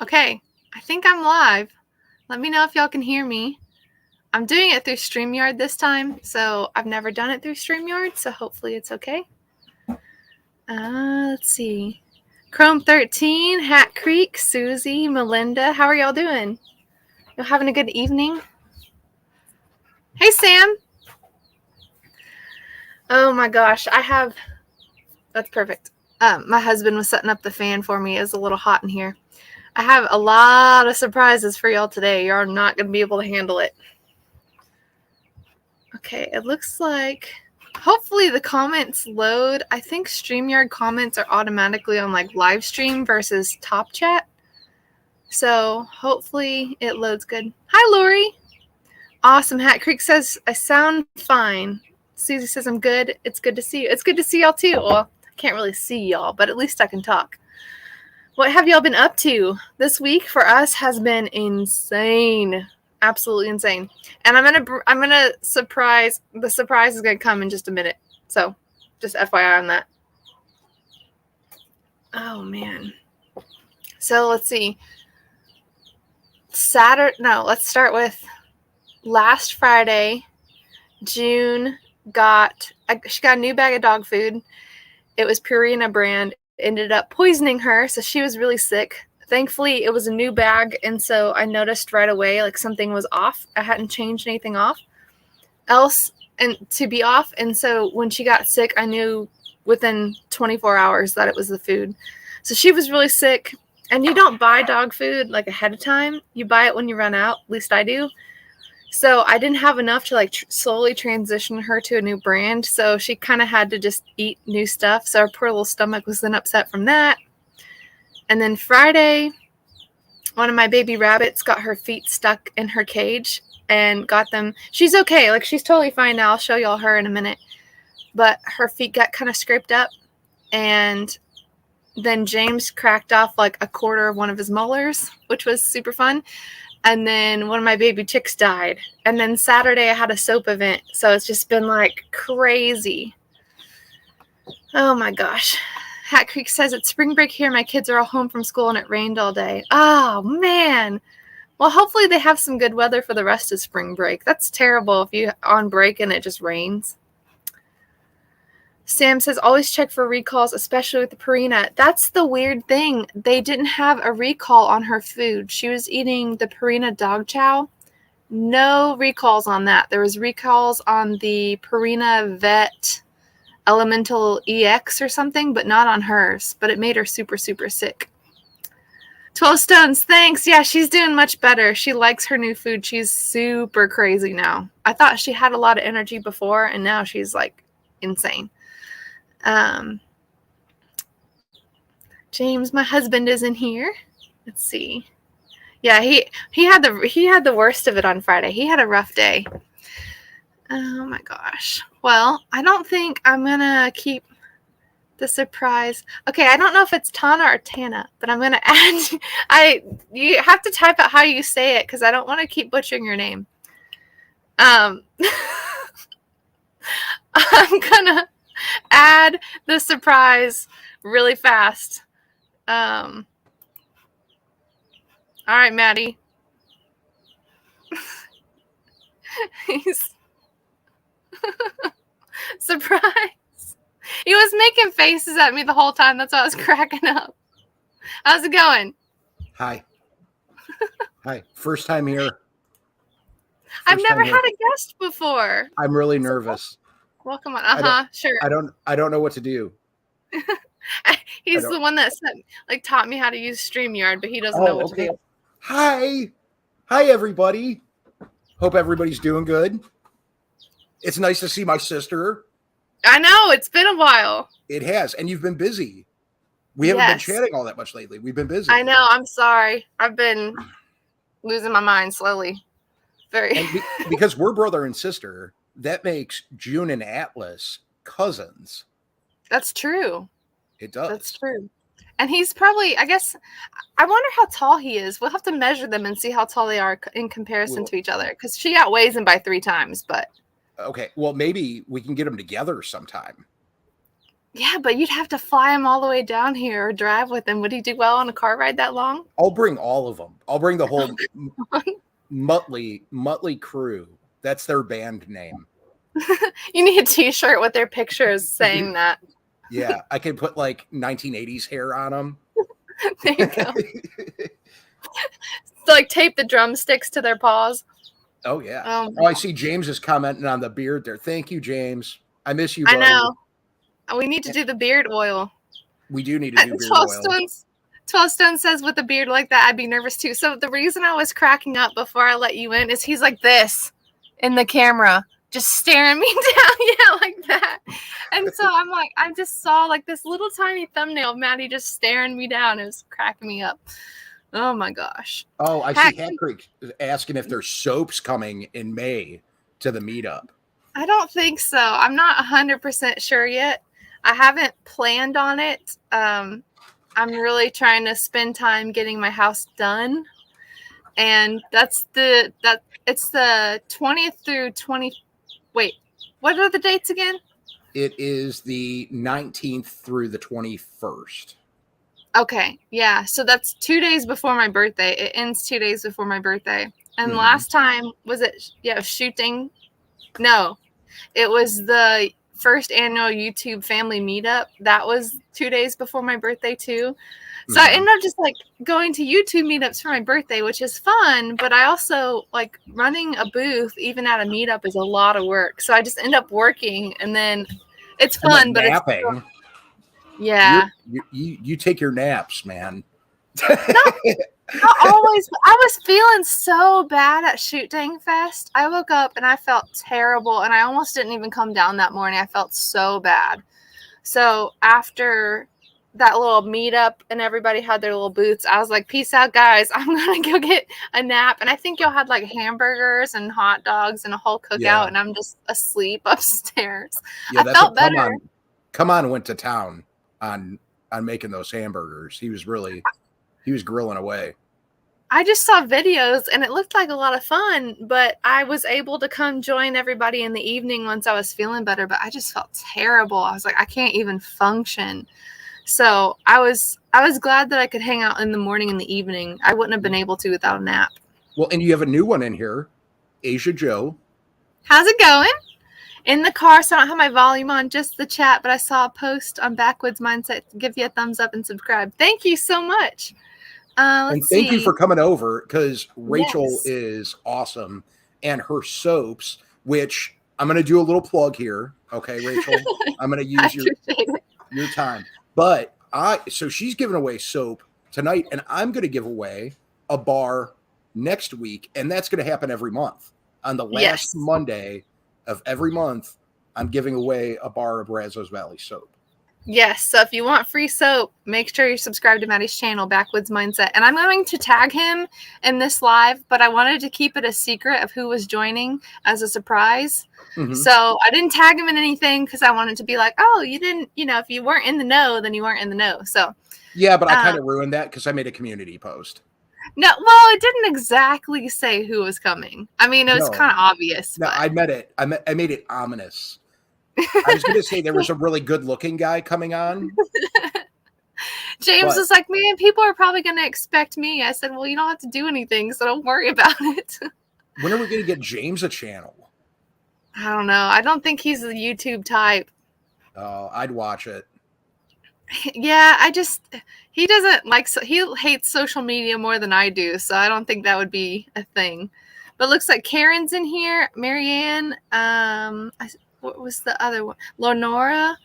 Okay, I think I'm live. Let me know if y'all can hear me. I'm doing it through StreamYard this time, so I've never done it through StreamYard, so hopefully it's okay. Let's see. Chrome 13, Hat Creek, Susie, Melinda, how are y'all doing? Y'all having a good evening? Hey, Sam. Oh my gosh, that's perfect. My husband was setting up the fan for me. It's a little hot in here. I have a lot of surprises for y'all today. You're not going to be able to handle it. Okay, it looks like hopefully the comments load. I think StreamYard comments are automatically on like live stream versus top chat. So hopefully it loads good. Hi, Lori. Awesome. Hat Creek says, I sound fine. Susie says, I'm good. It's good to see you. It's good to see y'all too. Well, I can't really see y'all, but at least I can talk. What have y'all been up to? This week for us has been insane. Absolutely insane. And I'm gonna surprise. The surprise is gonna come in just a minute. So, just FYI on that. Oh man. So let's see. Let's start with last Friday. June she got a new bag of dog food. It was Purina brand. Ended up poisoning her, so she was really sick. Thankfully, it was a new bag, and so I noticed right away like something was off. I hadn't changed anything else and to be off, and so when she got sick, I knew within 24 hours that it was the food. So she was really sick, and you don't buy dog food like ahead of time. You buy it when you run out. At least I do. So I didn't have enough to like slowly transition her to a new brand. So she kind of had to just eat new stuff. So her poor little stomach was then upset from that. And then Friday, one of my baby rabbits got her feet stuck in her cage and got them. She's okay. Like she's totally fine now. I'll show y'all her in a minute. But her feet got kind of scraped up. And then James cracked off like a quarter of one of his molars, which was super fun. And then one of my baby chicks died. And then Saturday I had a soap event. So it's just been like crazy. Oh my gosh. Hat Creek says it's spring break here. My kids are all home from school and it rained all day. Oh man. Well, hopefully they have some good weather for the rest of spring break. That's terrible if you're on break and it just rains. Sam says, always check for recalls, especially with the Purina. That's the weird thing. They didn't have a recall on her food. She was eating the Purina dog chow. No recalls on that. There was recalls on the Purina Vet Elemental EX or something, but not on hers. But it made her super, super sick. 12 stones, thanks. Yeah, she's doing much better. She likes her new food. She's super crazy now. I thought she had a lot of energy before, and now she's like insane. James, my husband, is in here. Let's see. Yeah, he had the worst of it on Friday. He had a rough day. Oh my gosh. Well, I don't think I'm gonna keep the surprise. Okay, I don't know if it's Tana or Tana, but I'm gonna add. You have to type out how you say it because I don't want to keep butchering your name. I'm gonna add the surprise really fast. All right, Maddie. He's surprise. He was making faces at me the whole time. That's why I was cracking up. How's it going? Hi. Hi. First time here. I've never had a guest before. I'm really nervous. Welcome on. Sure. I don't know what to do. He's the one that taught me how to use StreamYard, but he doesn't know what to do. Hi, everybody. Hope everybody's doing good. It's nice to see my sister. I know, it's been a while. It has, and you've been busy. We haven't been chatting all that much lately. We've been busy. I know, I'm sorry. I've been losing my mind slowly. Because we're brother and sister, that makes June and Atlas cousins. That's true. It does. That's true. And he's probably, I guess, I wonder how tall he is. We'll have to measure them and see how tall they are in comparison to each other. Because she outweighs him by 3 times, but. Okay, well, maybe we can get them together sometime. Yeah, but you'd have to fly him all the way down here or drive with him. Would he do well on a car ride that long? I'll bring all of them. I'll bring the whole Muttley crew. That's their band name. You need a T-shirt with their pictures saying that. Yeah, I can put like 1980s hair on them. There you go. So, like tape the drumsticks to their paws. Oh yeah. Oh, I see James is commenting on the beard there. Thank you, James. I miss you, buddy. I know. We need to do the beard oil. We do need to do beard oil. 12 Stone says with a beard like that, I'd be nervous too. So the reason I was cracking up before I let you in is he's like this in the camera, just staring me down, yeah, like that. And so I'm like, I just saw like this little tiny thumbnail of Maddie just staring me down. It was cracking me up. Oh my gosh. Oh, I see Hat Creek asking if there's soaps coming in May to the meetup. I don't think so. I'm not 100% sure yet. I haven't planned on it. I'm really trying to spend time getting my house done. And it's the 20th through 20. Wait, what are the dates again? It is the 19th through the 21st. Okay, yeah. So that's 2 days before my birthday. It ends 2 days before my birthday. And last time, was it, shooting? No, it was the first annual YouTube family meetup. That was 2 days before my birthday too. So I ended up just like going to YouTube meetups for my birthday, which is fun. But I also like running a booth, even at a meetup, is a lot of work. So I just end up working, and then it's fun, but napping. It's yeah. You take your naps, man. Not always. I was feeling so bad at Shoot Dang Fest. I woke up and I felt terrible, and I almost didn't even come down that morning. I felt so bad. So after that little meetup and everybody had their little booths, I was like, peace out, guys. I'm going to go get a nap. And I think y'all had like hamburgers and hot dogs and a whole cookout, and I'm just asleep upstairs. Yeah, I felt better. Come on went to town on making those hamburgers. He was grilling away. I just saw videos and it looked like a lot of fun, but I was able to come join everybody in the evening once I was feeling better, but I just felt terrible. I was like, I can't even function. So I was glad that I could hang out in the morning and the evening. I wouldn't have been able to without a nap. Well, and you have a new one in here, Asia Joe. How's it going? In the car, so I don't have my volume on, just the chat, but I saw a post on Backwoods Mindset. Give you a thumbs up and subscribe. Thank you so much. And thank you for coming over, because Rachel is awesome, and her soaps, which I'm going to do a little plug here. Okay, Rachel, I'm going to use your time. But so she's giving away soap tonight, and I'm going to give away a bar next week, and that's going to happen every month. On the last Monday of every month, I'm giving away a bar of Brazos Valley soap. Yes, so if you want free soap, make sure you subscribe to Maddie's channel, Backwoods Mindset. And I'm going to tag him in this live, but I wanted to keep it a secret of who was joining as a surprise. So I didn't tag him in anything because I wanted to be like, oh, you didn't, if you weren't in the know, then you weren't in the know. So yeah, but I kind of ruined that because I made a community post. No, well, it didn't exactly say who was coming. I mean, it was kind of obvious. No, I made it ominous. I was going to say there was a really good-looking guy coming on. James was like, man, people are probably going to expect me. I said, well, you don't have to do anything, so don't worry about it. When are we going to get James a channel? I don't know. I don't think he's the YouTube type. Oh, I'd watch it. Yeah, he doesn't like, he hates social media more than I do, so I don't think that would be a thing. But it looks like Karen's in here, Marianne, what was the other one? Lenora.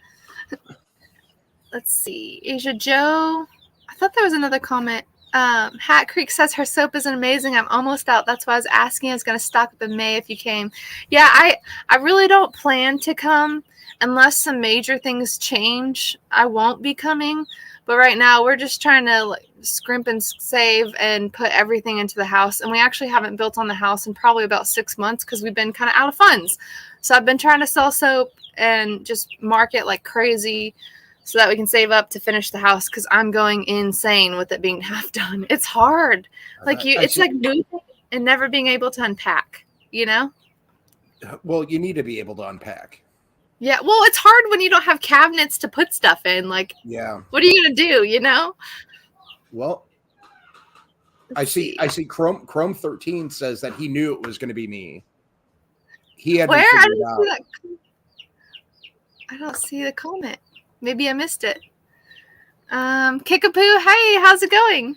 Let's see. Asia Joe. I thought there was another comment. Hat Creek says her soap isn't amazing. I'm almost out. That's why I was asking. I was going to stock up in May if you came. Yeah, I really don't plan to come unless some major things change. I won't be coming. But right now we're just trying to scrimp and save and put everything into the house. And we actually haven't built on the house in probably about 6 months because we've been kind of out of funds. So I've been trying to sell soap and just market like crazy so that we can save up to finish the house because I'm going insane with it being half done. It's hard. It's like moving and never being able to unpack, Well, you need to be able to unpack. Yeah. Well, it's hard when you don't have cabinets to put stuff in. Like, Yeah. what are you going to do, you know? Well, Let's see. I see Chrome 13 says that he knew it was going to be me. He had Where? me I figured didn't out. see that. I don't see the comment. Maybe I missed it. Kickapoo, hey, how's it going?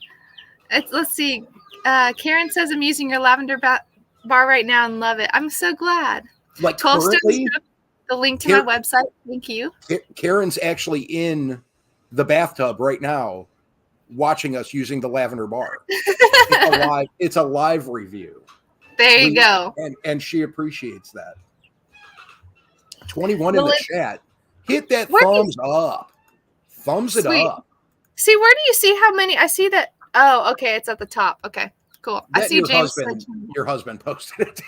Let's see. Karen says I'm using your lavender bar right now and love it. I'm so glad. Like 12 currently, Stones, the link to my website. Thank you. Karen's actually in the bathtub right now watching us using the lavender bar. It's a live review. There you go. And she appreciates that. 21 in the chat. Hit that thumbs up. Thumbs it up. See, where do you see how many? I see that. Oh, okay. It's at the top. Okay, cool. I see James. Your husband posted it.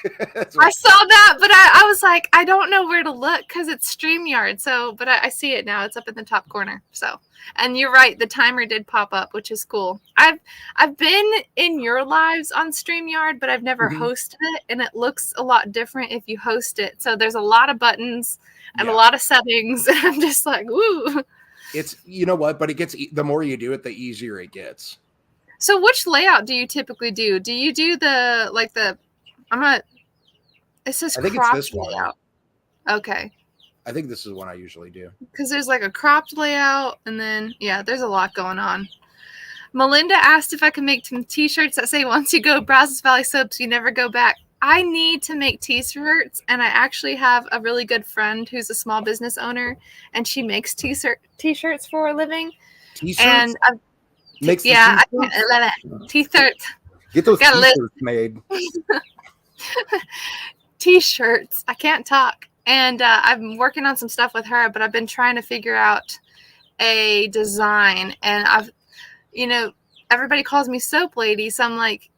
I saw that, but I was like, I don't know where to look because it's StreamYard. So, but I see it now. It's up in the top corner. So, and you're right. The timer did pop up, which is cool. I've been in your lives on StreamYard, but I've never hosted it, and it looks a lot different if you host it. So there's a lot of buttons and a lot of settings. And I'm just like, woo. It's, you know what, but it gets, the more you do it, the easier it gets. So which layout do you typically do? Do you do it says cropped layout. Okay. I think this is one I usually do. Because there's like a cropped layout, and then, yeah, there's a lot going on. Melinda asked if I could make some t-shirts that say, once you go Brazos Valley Soaps, you never go back. I need to make t-shirts, and I actually have a really good friend who's a small business owner, and she makes t-shirts for a living. T-shirts? And Makes I love it. T-shirts. Get those t-shirts made. T-shirts. I can't talk. And I'm working on some stuff with her, but I've been trying to figure out a design. And everybody calls me Soap Lady, so I'm like,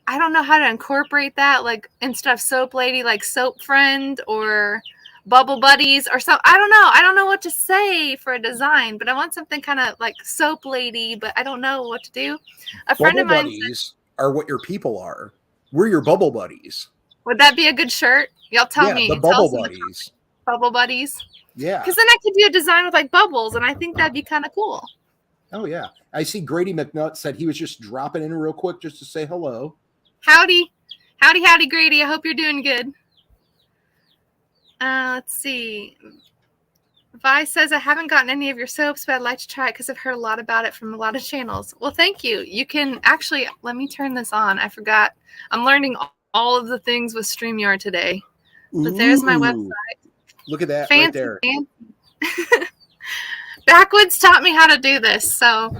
I don't know how to incorporate that, like instead of Soap Lady, like Soap Friend or Bubble Buddies or something. I don't know what to say for a design, but I want something kind of like Soap Lady, but I don't know what to do. A friend of mine buddies are what your people are. We're your bubble buddies. Would that be a good shirt? Y'all tell me. The bubble buddies. Bubble buddies. Yeah. Because then I could do a design with like bubbles, and I think that'd be kind of cool. Oh yeah. I see Grady McNutt said he was just dropping in real quick just to say hello. Howdy. Howdy, Grady. I hope you're doing good. Let's see. Vi says, I haven't gotten any of your soaps, but I'd like to try it because I've heard a lot about it from a lot of channels. Well, thank you. You can actually, let me turn this on. I forgot. I'm learning all of the things with StreamYard today. But there's my website. Look at that fancy, right there. Backwoods taught me how to do this. So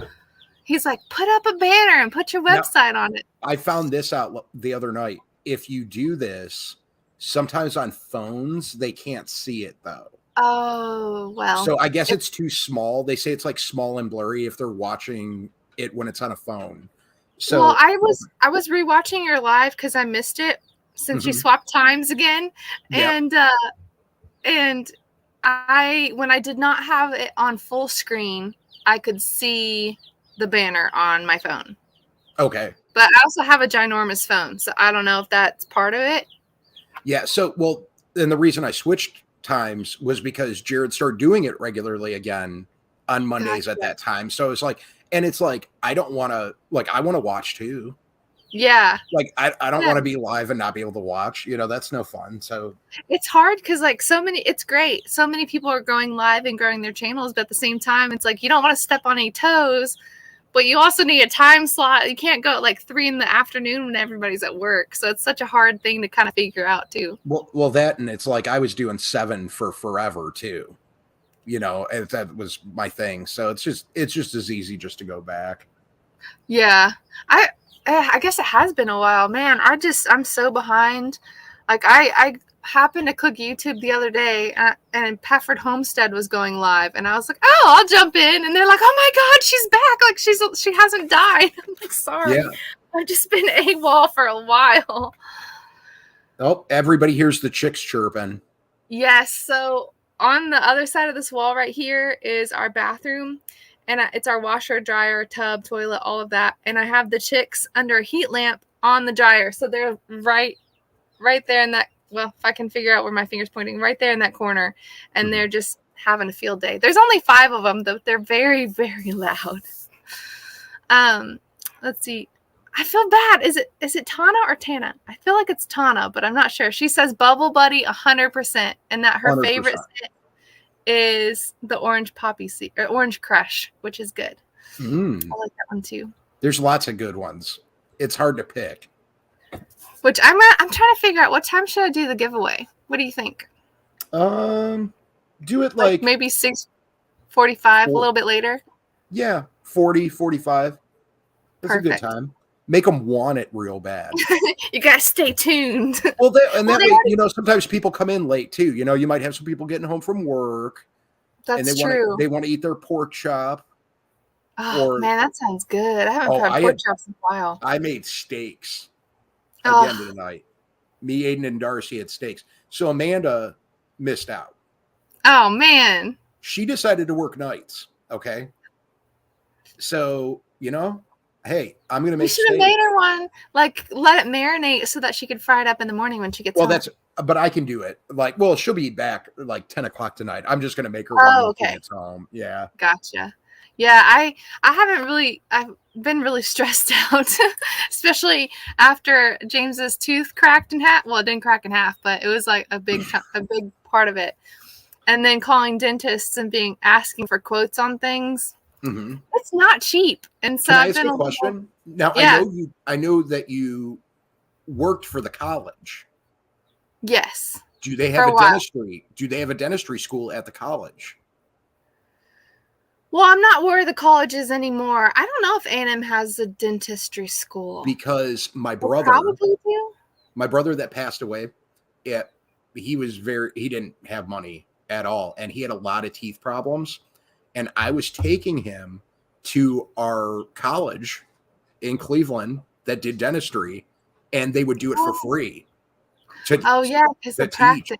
he's like, put up a banner and put your website on it. I found this out the other night. If you do this, sometimes on phones, they can't see it though. Oh, well. So I guess it's too small. They say it's like small and blurry if they're watching it when it's on a phone. So well, I was rewatching your live because I missed it since you swapped times again. Yep. And when I did not have it on full screen, I could see the banner on my phone. Okay. But I also have a ginormous phone, so I don't know if that's part of it. Yeah. So, well, and the reason I switched times was because Jared started doing it regularly again on Mondays at that time. So it's like, and it's like, I don't want to, like, I want to watch too. Yeah. Like, I don't want to be live and not be able to watch, that's no fun. So it's hard because like it's great. So many people are going live and growing their channels, but at the same time, it's like, you don't want to step on any toes, but you also need a time slot. You can't go at like 3 p.m. when everybody's at work. So it's such a hard thing to kind of figure out too. Well, that, and it's like, I was doing 7 for forever too, and that was my thing. So it's just as easy just to go back. Yeah. I guess it has been a while, man. I'm so behind. Like I happened to click YouTube the other day and Pafford Homestead was going live and I was like, oh, I'll jump in. And they're like, oh my God, she's back. Like she hasn't died. I'm like, sorry. Yeah. I've just been AWOL for a while. Oh, everybody hears the chicks chirping. Yes. So on the other side of this wall right here is our bathroom. And it's our washer, dryer, tub, toilet, all of that. And I have the chicks under a heat lamp on the dryer. So they're right there in that well, if I can figure out where my finger's pointing, right there in that corner, and they're just having a field day. There's only 5 of them, though. They're very, very loud. Let's see. I feel bad. Is it Tana or Tana? I feel like it's Tana, but I'm not sure. She says Bubble Buddy 100%, and that her 100%. favorite scent is the Orange Poppy Seed or Orange Crush, which is good. I like that one too. There's lots of good ones. It's hard to pick. Which I'm trying to figure out what time should I do the giveaway. What do you think? Do it like maybe 6:45, a little bit later. Yeah, 40, 45. That's Perfect. a good time. Make them want it real bad. You gotta stay tuned. Well, sometimes people come in late too. You know, you might have some people getting home from work. That's true. They want to eat their pork chop. Oh man, that sounds good. I haven't had pork chops in a while. I made steaks at the end of the night. Me, Aiden, and Darcy had steaks. So Amanda missed out. Oh man. She decided to work nights. Okay. So, hey, I'm going to make steaks. You should have made her one. Like, let it marinate so that she could fry it up in the morning when she gets home. But I can do it. Like, well, she'll be back like 10 o'clock tonight. I'm just going to make her one when she gets home. Yeah. Gotcha. Yeah, I've been really stressed out, especially after James's tooth cracked in half. Well, it didn't crack in half, but it was like a big part of it. And then calling dentists and asking for quotes on things. Mm-hmm. It's not cheap. And so Can I ask you a question? Now, yeah. I know that you worked for the college. Yes. Do they have a dentistry? Do they have a dentistry school at the college? Well, I'm not where the college is anymore. I don't know if A&M has a dentistry school. Because my brother, probably do. My brother that passed away, he didn't have money at all, and he had a lot of teeth problems. And I was taking him to our college in Cleveland that did dentistry, and they would do it for free. Because the practice.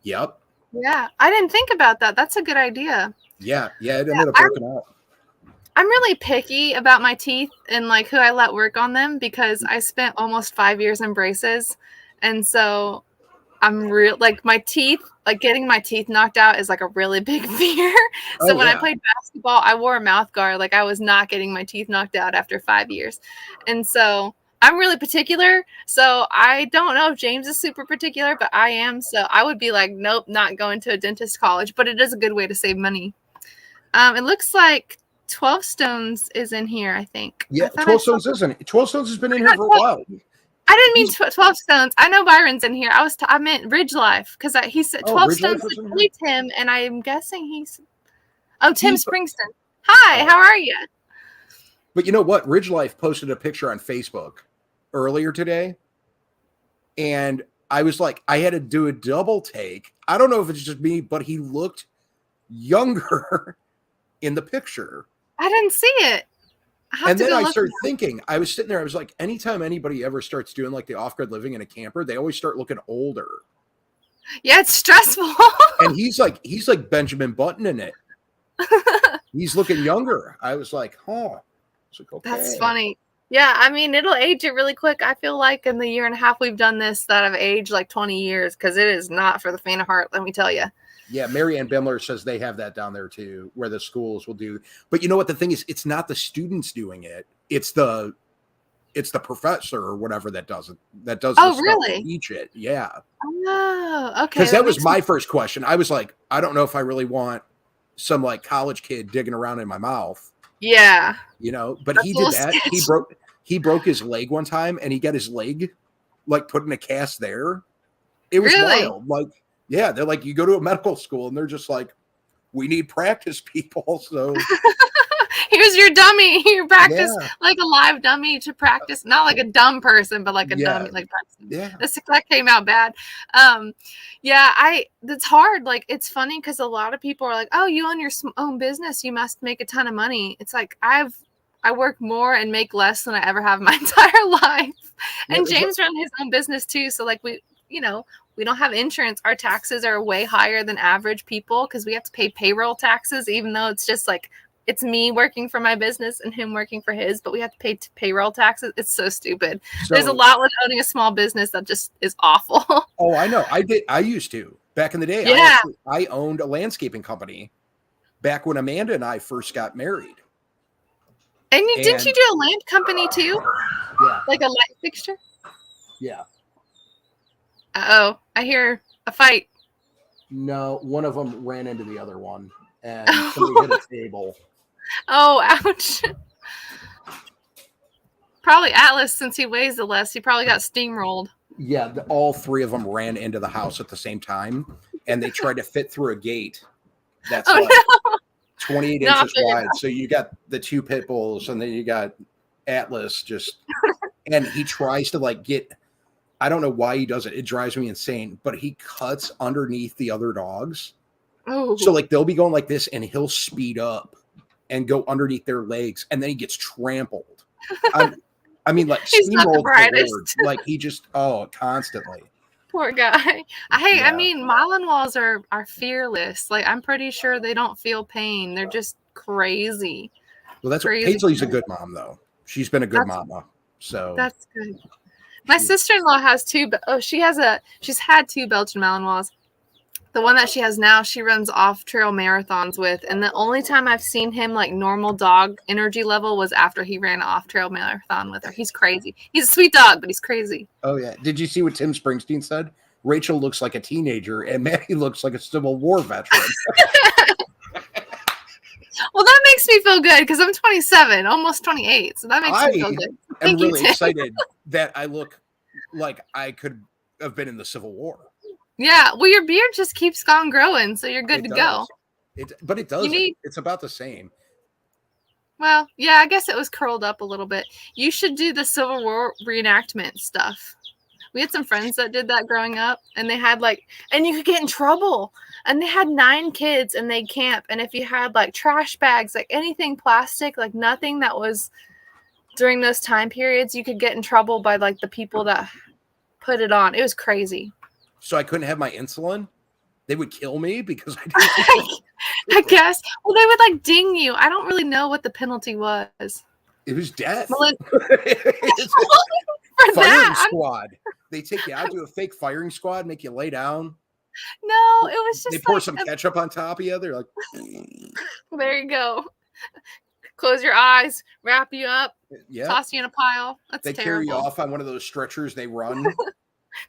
Yep. Yeah, I didn't think about that. That's a good idea. Yeah, it ended up working out. I'm really picky about my teeth and like who I let work on them because I spent almost 5 years in braces, and so I'm my teeth, like getting my teeth knocked out is like a really big fear. So when I played basketball, I wore a mouth guard. Like I was not getting my teeth knocked out after 5 years, and so I'm really particular. So I don't know if James is super particular, but I am. So I would be like, nope, not going to a dentist college. But it is a good way to save money. It looks like 12 Stones is in here, I think. Yeah, 12 Stones isn't. 12 Stones has been in here for a while. I didn't mean 12 Stones. I know Byron's in here. I meant Ridge Life because he said 12 Stones is really Tim, and I'm guessing he's. Oh, Tim Springston. Hi, how are you? But you know what? Ridge Life posted a picture on Facebook earlier today, and I was like, I had to do a double take. I don't know if it's just me, but he looked younger in the picture. I didn't see it. And then I started thinking, I was sitting there, I was like, anytime anybody ever starts doing like the off-grid living in a camper, they always start looking older. Yeah, it's stressful. And he's like Benjamin Button in it. He's looking younger. I was like, okay. That's funny. Yeah, I mean, it'll age it really quick. I feel like in the year and a half we've done this that I've aged like 20 years because it is not for the faint of heart, let me tell you. Yeah, Mary Ann Bimler says they have that down there too, where the schools will do. But you know what the thing is? It's not the students doing it. It's the professor or whatever that does it. That does. Oh, really? Teach it. Yeah. Oh, okay. Because that was my first question. I was like, I don't know if I really want some like college kid digging around in my mouth. Yeah. But he did that. Sketchy. He broke his leg one time, and he got his leg like put in a cast there. It was wild. Like. Yeah, they're like, you go to a medical school, and they're just like, we need practice people. So here's your dummy. You practice like a live dummy to practice, not like a dumb person, but like a dummy. Like that came out bad. That's hard. Like it's funny because a lot of people are like, oh, you own your own business, you must make a ton of money. It's like I work more and make less than I ever have in my entire life. And James runs his own business too. So like we don't have insurance. Our taxes are way higher than average people because we have to pay payroll taxes, even though it's just like it's me working for my business and him working for his, but we have to pay payroll taxes. It's so stupid. So, there's a lot with owning a small business that just is awful. Oh, I know. I used to back in the day. Yeah. I owned a landscaping company back when Amanda and I first got married. And didn't you do a lamp company too? Yeah. Like a light fixture? Yeah. Uh-oh. I hear a fight. No, one of them ran into the other one and somebody hit a table. Oh, ouch. Probably Atlas, since he weighs the less, he probably got steamrolled. Yeah, all three of them ran into the house at the same time, and they tried to fit through a gate that's 28 inches wide. So you got the two pit bulls, and then you got Atlas and he tries to get, I don't know why he does it. It drives me insane, but he cuts underneath the other dogs. Oh. So they'll be going like this, and he'll speed up and go underneath their legs, and then he gets trampled. I mean, steamrolled the word. Like he just constantly. Poor guy. I mean, Malinois are fearless. Like I'm pretty sure they don't feel pain. They're just crazy. Well, that's crazy. Paisley's a good mom though. She's been a good mama. So that's good. My sister-in-law has two. She's had two Belgian Malinois. The one that she has now, she runs off-trail marathons with. And the only time I've seen him normal dog energy level was after he ran an off-trail marathon with her. He's crazy. He's a sweet dog, but he's crazy. Oh, yeah. Did you see what Tim Springsteen said? Rachel looks like a teenager and Maddie looks like a Civil War veteran. Well, that makes me feel good because I'm 27, almost 28. So that makes me feel good. I'm really excited that I look like I could have been in the Civil War. Yeah, well, your beard just keeps on growing, so you're good to go. But it does. It's about the same. Well, yeah, I guess it was curled up a little bit. You should do the Civil War reenactment stuff. We had some friends that did that growing up, and they had and you could get in trouble. And they had 9 kids, and they'd camp. And if you had trash bags, anything plastic, nothing that was during those time periods, you could get in trouble by the people that put it on. It was crazy. So I couldn't have my insulin? They would kill me because I didn't. I guess. Well, they would ding you. I don't really know what the penalty was. It was death. Firing squad. They take you out to a fake firing squad, make you lay down. No, it was just they pour some ketchup on top of you. They're like, there you go. Close your eyes, wrap you up, toss you in a pile. That's they terrible. Carry you off on one of those stretchers. They run.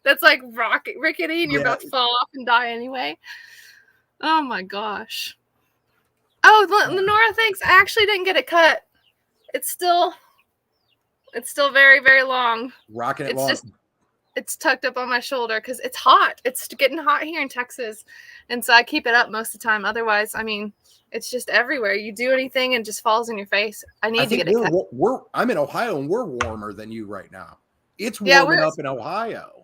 That's rickety, and you're about to fall off and die anyway. Oh my gosh. Oh, Lenora thinks I actually didn't get it cut. It's still very, very long. Rocking it long. It's tucked up on my shoulder because it's hot. It's getting hot here in Texas, and so I keep it up most of the time. Otherwise, I mean, it's just everywhere. You do anything and it just falls in your face. I need to get it cut. I'm in Ohio, and we're warmer than you right now. It's warming up in Ohio.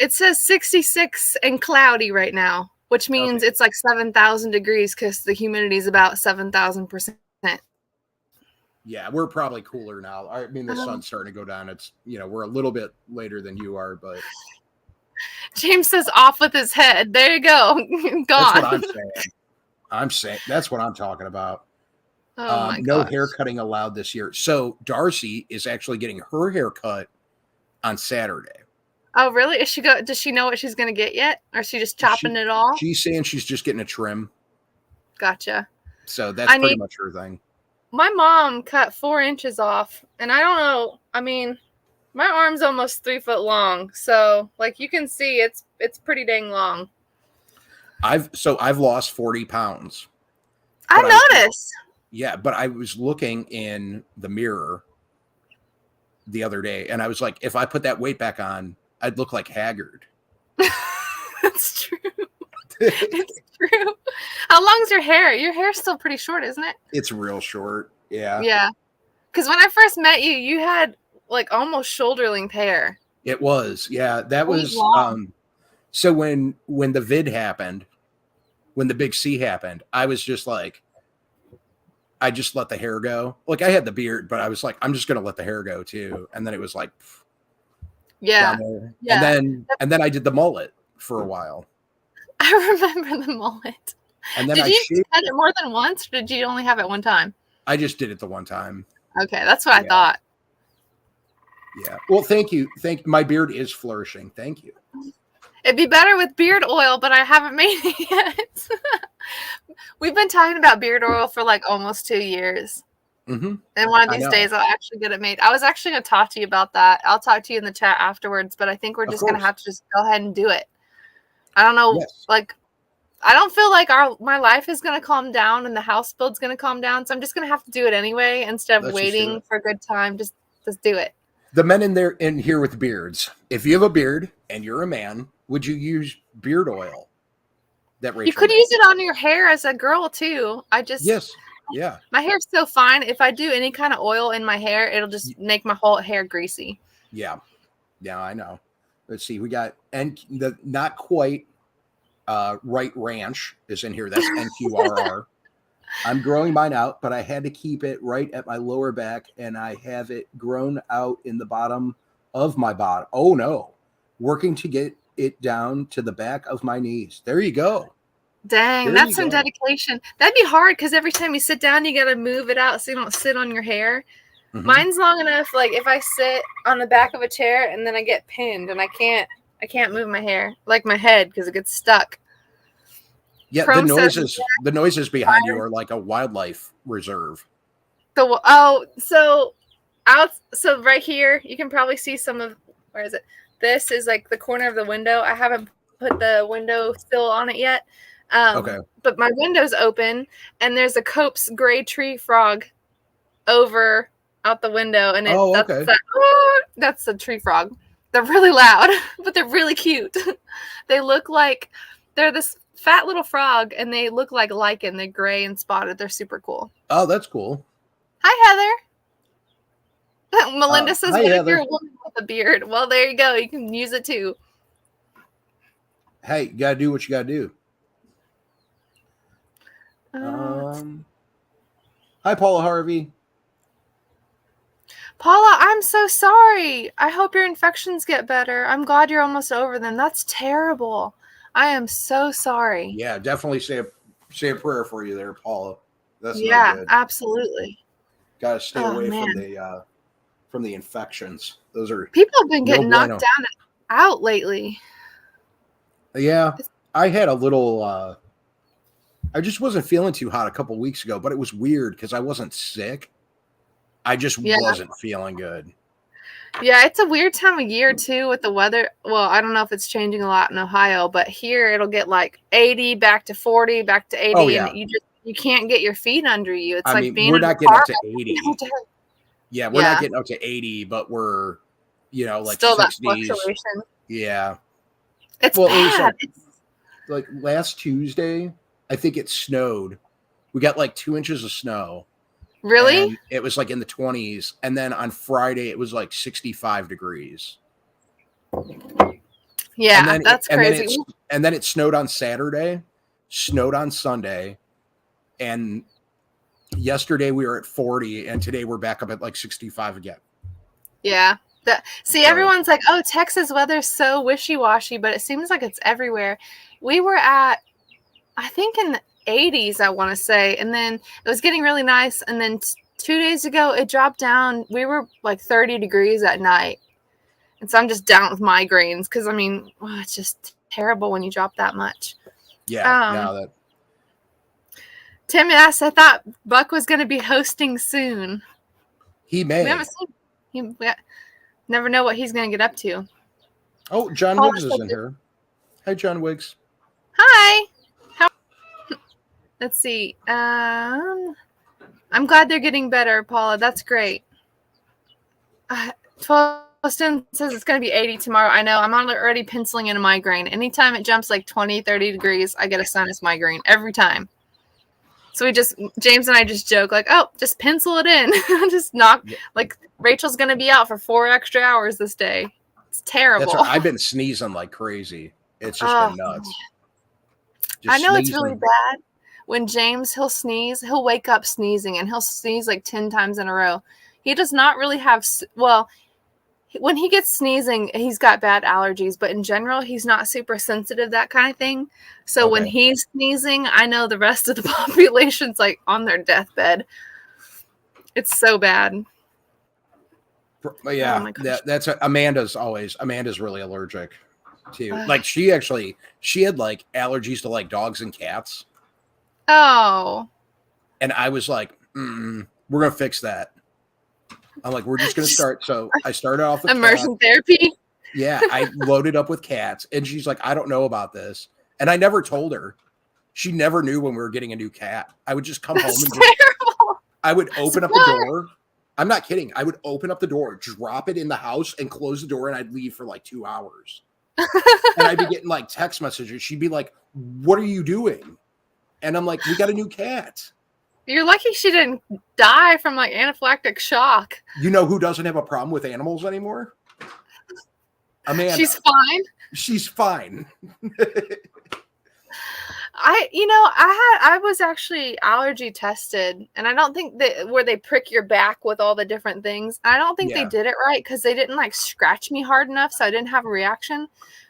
It says 66 and cloudy right now, which means it's 7,000 degrees because the humidity is about 7,000%. Yeah, we're probably cooler now. I mean, the sun's starting to go down. It's, we're a little bit later than you are, but. James says off with his head. There you go. Gone. That's what I'm saying. That's what I'm talking about. Oh my no hair cutting allowed this year. So Darcy is actually getting her hair cut on Saturday. Oh, really? Does she know what she's going to get yet? Or is she just chopping it all? She's saying she's just getting a trim. Gotcha. So that's pretty much her thing. My mom cut 4 inches off, and I don't know. I mean, my arm's almost 3 foot long. So you can see it's pretty dang long. I've lost 40 pounds. I noticed. But I was looking in the mirror the other day, and I was like, if I put that weight back on, I'd look like Haggard. That's true. It's true. How long's your hair? Your hair's still pretty short, isn't it? It's real short. Yeah. Yeah. Because when I first met you, you had almost shoulder length hair. It was. Yeah. That was so when the vid happened, when the big C happened, I was just I just let the hair go. I had the beard, but I was I'm just gonna let the hair go too. And then it was yeah. And then I did the mullet for a while. I remember the mullet. And then did you cut it more than once, or did you only have it one time? I just did it the one time. Okay, that's what I thought. Yeah. Well, thank you. My beard is flourishing. Thank you. It'd be better with beard oil, but I haven't made it yet. We've been talking about beard oil for like almost 2 years. Mm-hmm. And one of these days I'll actually get it made. I was actually going to talk to you about that. I'll talk to you in the chat afterwards, but I think we're just going to have to just go ahead and do it. I don't know. Yes. Like, I don't feel like my life is going to calm down and the house build's going to calm down. So I'm just going to have to do it anyway instead of waiting for a good time. Just do it. The men in here with beards, if you have a beard and you're a man, would you use beard oil? You could use it on your hair as a girl too. Yes. Yeah. My hair's so fine. If I do any kind of oil in my hair, it'll just make my whole hair greasy. Yeah. Yeah, I know. Let's see. We got not quite Right Ranch is in here. That's NQRR. I'm growing mine out, but I had to keep it right at my lower back, and I have it grown out in the bottom of my bottom. Oh no. Working to get it down to the back of my knees. There you go. Dang, that's some dedication. That'd be hard because every time you sit down, you got to move it out so you don't sit on your hair. Mm-hmm. Mine's long enough. Like if I sit on the back of a chair and then I get pinned and I can't move my hair, like my head, because it gets stuck. Yeah, the noises behind you are like a wildlife reserve. So right here, you can probably see some of, where is it? This is like the corner of the window. I haven't put the window sill on it yet. Okay. But my window's open, and there's a Cope's gray tree frog out the window, and that's the tree frog. They're really loud, but they're really cute. They look like they're this fat little frog, and they look like lichen. They're gray and spotted. They're super cool. Oh, that's cool. Hi, Heather. Melinda says, "What if you're a woman with a beard?" Well, there you go. You can use it too. Hey, you gotta do what you gotta do. Hi, Paula Harvey. Paula, I'm so sorry. I hope your infections get better. I'm glad you're almost over them. That's terrible. I am so sorry. Yeah, definitely say a prayer for you there, Paula. That's not good. Absolutely. Gotta stay away from the infections. Those are people have been getting knocked down and out lately. Yeah, I had a little. I just wasn't feeling too hot a couple weeks ago, but it was weird because I wasn't sick. I just wasn't feeling good. Yeah, it's a weird time of year too with the weather. Well, I don't know if it's changing a lot in Ohio, but here it'll get like 80 back to 40 back to 80, and you can't get your feet under you. It's we're not getting up to 80. Yeah, we're not getting up to 80, but we're like still 60s. That fluctuation. Yeah, it's bad. It was like last Tuesday, I think it snowed. We got like 2 inches of snow. Really? It was like in the 20s. And then on Friday, it was like 65 degrees. Yeah, that's crazy. And then it snowed on Saturday, snowed on Sunday. And yesterday we were at 40. And today we're back up at like 65 again. Yeah. Everyone's like, oh, Texas weather's so wishy-washy, but it seems like it's everywhere. We were at, I think in the 80s, I want to say, and then it was getting really nice, and then 2 days ago it dropped down. We were like 30 degrees at night, and so I'm just down with migraines because it's just terrible when you drop that much. Yeah. Tim asked, I thought Buck was going to be hosting soon. He may. We haven't seen him. Never know what he's going to get up to. Oh, John Wiggs is in here. Hi, John Wiggs. Hi. Let's see. I'm glad they're getting better, Paula. That's great. 12 says it's going to be 80 tomorrow. I know. I'm already penciling in a migraine. Anytime it jumps like 20, 30 degrees, I get a sinus migraine every time. So James and I just joke like, oh, just pencil it in. Just like Rachel's going to be out for 4 extra hours this day. It's terrible. That's right. I've been sneezing like crazy. It's just been nuts. I know it's really bad. When James, he'll sneeze, he'll wake up sneezing, and he'll sneeze like 10 times in a row. He does not really have, when he gets sneezing, he's got bad allergies, but in general, he's not super sensitive, that kind of thing. So when he's sneezing, I know the rest of the population's like on their deathbed. It's so bad. Yeah, that's Amanda's really allergic to. Like she had like allergies to like dogs and cats. Oh. And I was like, we're gonna fix that. I'm like, we're just gonna start. So I started off with immersion therapy. Yeah, I loaded up with cats, and she's like, I don't know about this, and I never told her. She never knew when we were getting a new cat. I would just come home and I would open up the door. I'm not kidding. I would open up the door, drop it in the house, and close the door, and I'd leave for like 2 hours. And I'd be getting like text messages. She'd be like, "What are you doing?" And I'm like, "We got a new cat." You're lucky she didn't die from like anaphylactic shock. You know who doesn't have a problem with animals anymore? Amanda. She's fine. She's fine. I was actually allergy tested, and I don't think that where they prick your back with all the different things. I don't think they did it right because they didn't like scratch me hard enough, so I didn't have a reaction.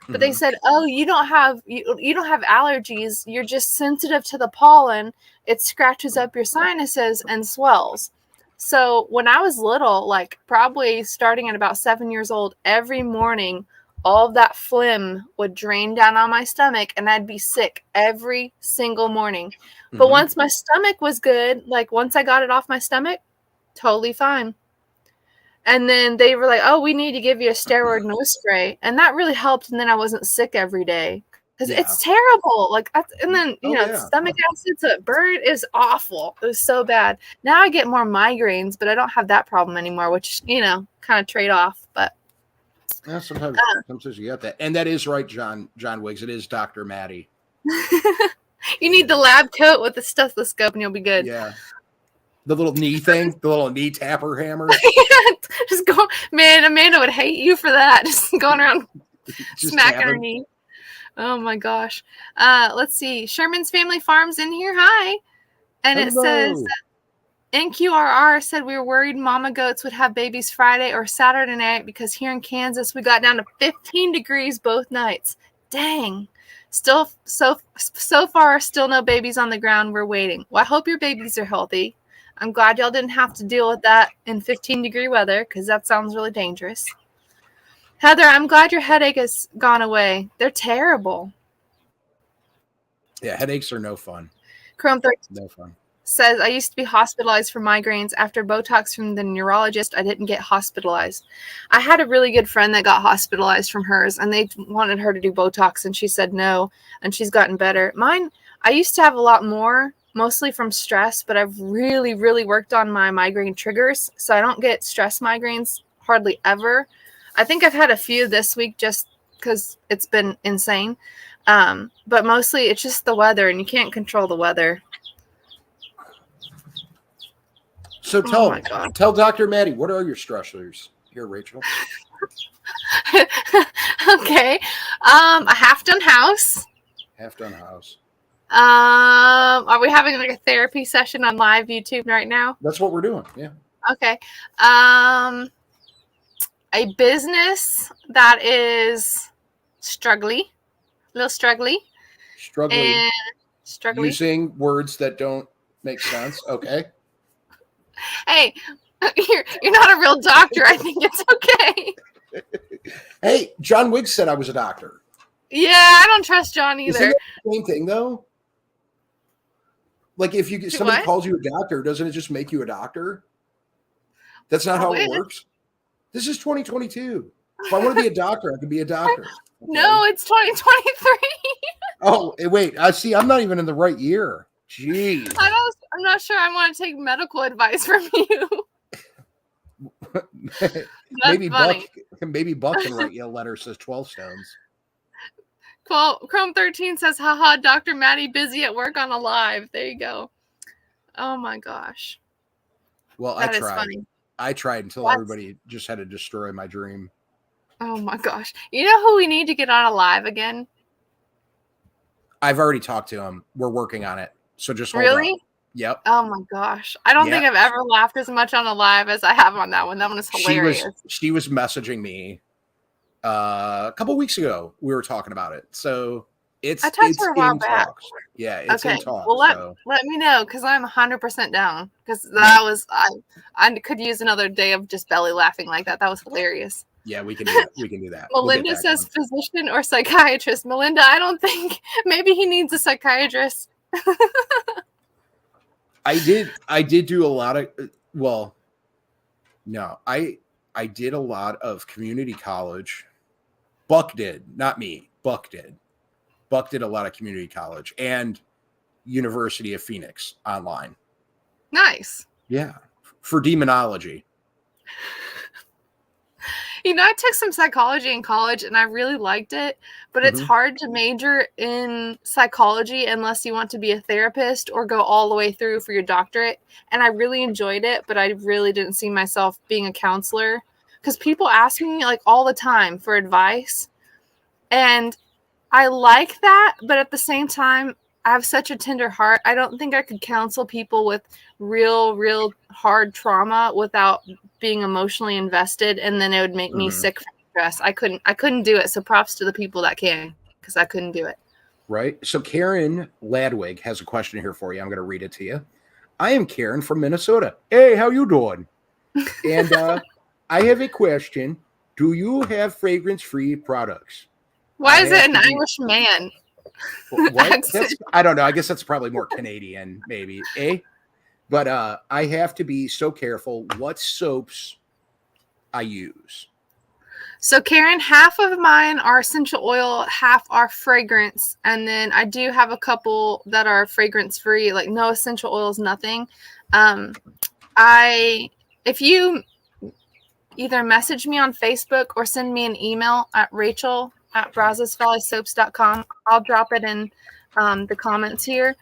But they said, "Oh, you don't have allergies. You're just sensitive to the pollen. It scratches up your sinuses and swells." So when I was little, like probably starting at about 7 years old, every morning, all of that phlegm would drain down on my stomach and I'd be sick every single morning. But once my stomach was good, like once I got it off my stomach, totally fine. And then they were like, "Oh, we need to give you a steroid nose spray." And that really helped. And then I wasn't sick every day because it's terrible. Like, and then, stomach acid, so it burned. It was awful. It was so bad. Now I get more migraines, but I don't have that problem anymore, which, kind of trade off. But yeah, sometimes you get that. And that is right, John Wiggs. It is Dr. Maddie. You need the lab coat with the stethoscope and you'll be good. Yeah. The little knee thing, the little knee tapper hammer. Just go, man. Amanda would hate you for that. Just going around smacking her knee. Oh my gosh. Let's see. Sherman's Family Farms in here. Hi. And Hello. It says NQRR said we were worried mama goats would have babies Friday or Saturday night because here in Kansas we got down to 15 degrees both nights. Dang. Still so far still no babies on the ground. We're waiting. Well, I hope your babies are healthy. I'm glad y'all didn't have to deal with that in 15-degree weather because that sounds really dangerous. Heather, I'm glad your headache has gone away. They're terrible. Yeah, headaches are no fun. Chrome 13 no fun. Says, I used to be hospitalized for migraines. After Botox from the neurologist, I didn't get hospitalized. I had a really good friend that got hospitalized from hers, and they wanted her to do Botox, and she said no, and she's gotten better. Mine, I used to have a lot more, mostly from stress, but I've really, really worked on my migraine triggers, so I don't get stress migraines hardly ever. I think I've had a few this week just because it's been insane, but mostly it's just the weather, and you can't control the weather. So tell Dr. Maddie, what are your stressors here, Rachel? Okay. A half-done house. Half-done house. Are we having like a therapy session on live YouTube right now? That's what we're doing. Yeah. Okay. A business that is struggly, a little struggly. Struggly. Using words that don't make sense. Okay. Hey, you're not a real doctor. I think it's okay. Hey, John Wiggs said I was a doctor. Yeah, I don't trust John either. Isn't it the same thing though? Like if somebody calls you a doctor, doesn't it just make you a doctor? That's not how it works. This is 2022. If I want to be a doctor, I can be a doctor. Okay? No, it's 2023. Oh, wait. See, I'm not even in the right year. Jeez. I'm not sure I want to take medical advice from you. Maybe Buck can write you a letter says 12 stones. Chrome 13 says, haha, Dr. Maddie busy at work on a live. There you go. Oh my gosh. Well, I tried. Funny. I tried until everybody just had to destroy my dream. Oh my gosh. You know who we need to get on a live again? I've already talked to him. We're working on it. So just hold on. Yep. Oh my gosh. I don't think I've ever laughed as much on a live as I have on that one. That one is hilarious. She was messaging me a couple weeks ago. We were talking about it. So It's I talked to her a while in back. talks. Yeah, it's Okay. in talks. Well, let me know because I'm 100% down. Because that was I could use another day of just belly laughing like that. That was hilarious. Yeah, we can do that. We can do that. Melinda says physician or psychiatrist. Melinda, I don't think maybe he needs a psychiatrist. I did do a lot of no, I did a lot of community college. Buck did, not me. Buck did. Buck did a lot of community college and University of Phoenix online. Nice. Yeah, for demonology. I took some psychology in college and I really liked it, but it's hard to major in psychology unless you want to be a therapist or go all the way through for your doctorate. And I really enjoyed it, but I really didn't see myself being a counselor because people ask me like all the time for advice. And I like that, but at the same time, I have such a tender heart. I don't think I could counsel people with real hard trauma without being emotionally invested, and then it would make me sick from stress. I couldn't do it. So props to the people that can, because I couldn't do it. Right. So Karen Ladwig has a question here for you. I'm going to read it to you. I am Karen from Minnesota. Hey, how you doing? And I have a question. Do you have fragrance-free products? Why is it an Irish man? What? I don't know. I guess that's probably more Canadian, maybe. But I have to be so careful what soaps I use. So, Karen, half of mine are essential oil, half are fragrance. And then I do have a couple that are fragrance free, like no essential oils, nothing. If you either message me on Facebook or send me an email at rachel@brazosvalleysoaps.com, I'll drop it in the comments here.